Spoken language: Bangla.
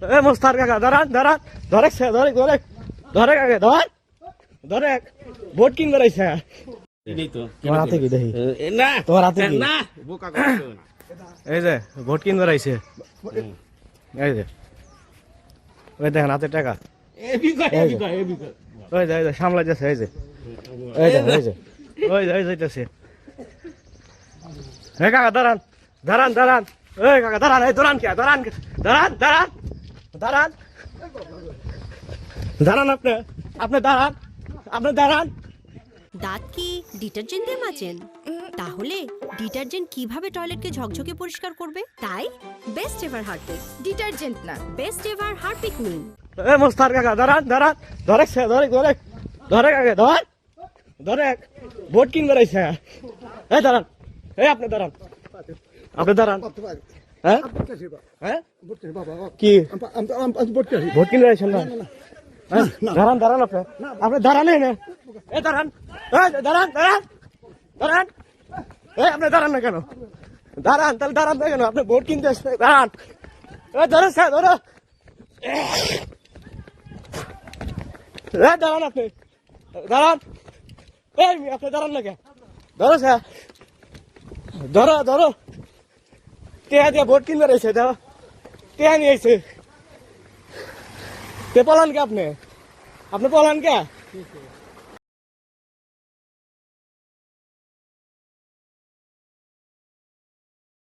এ মোস্তার কাকা দাঁড়ান দাঁড়ান ধরে ধরে ধরে ধরে কাকা ধর ধরে ভোট কিন বেড়াইছে তোমার হাতে কি দেখি না তোমার হাতে কি না বোকা করছো না। এই যে ভোট কিন বেড়াইছে এই যে ওই দেখেন হাতে টাকা এ বিকয় এ বিকয় এ বিকয় ওই যে সামলাই যাচ্ছে এই যে এই যে এই যে ওই যে যাইতেছে হে কাকা দাঁড়ান দাঁড়ান দাঁড়ান এই কাকা দাঁড়ান এই দাঁড়ান কে দাঁড়ান দাঁড়ান দাঁড়ান দাঁড়ান দাঁড়ান আপনি আপনি দাঁড়ান আপনি দাঁড়ান দাঁত কি ডিটারজেন্ট দিয়ে মাজেন? তাহলে ডিটারজেন্ট কিভাবে টয়লেটকে ঝকঝকে পরিষ্কার করবে? তাই বেস্ট এভার হারপিক ডিটারজেন্ট না, বেস্ট এভার হারপিক নিন। এ মোস্তার কাকা দাঁড়ান দাঁড়ান ধরে ধরে ধরে ধরে কাকা ধর ধরে ভোট কিন বেড়াইছে এই দাঁড়ান এই আপনি দাঁড়ান আপনি দাঁড়ান হ্যাঁ হ্যাঁ কি ভোট কিন বেড়াইছেন না দাঁড়ান দাঁড়ান আপনি আপনি দাঁড়ান না এই দাঁড়ান দাঁড়ান দাঁড়ান দাঁড়ান এই আপনি দাঁড়ান না কেন দাঁড়ান তাহলে দাঁড়ান না কেন আপনি ভোট কিনতে আসছেন দাঁড়ান ধরো স্যার ধরো দাঁড়ান আপনি দাঁড়ান এই আপনি দাঁড়ান না কেন ধরো স্যার ধরো ধরো টেয়া দিয়ে ভোট কিনবে রয়েছে ধরো টেয়া নিয়েছে তে পলান কে আপনি পলান কে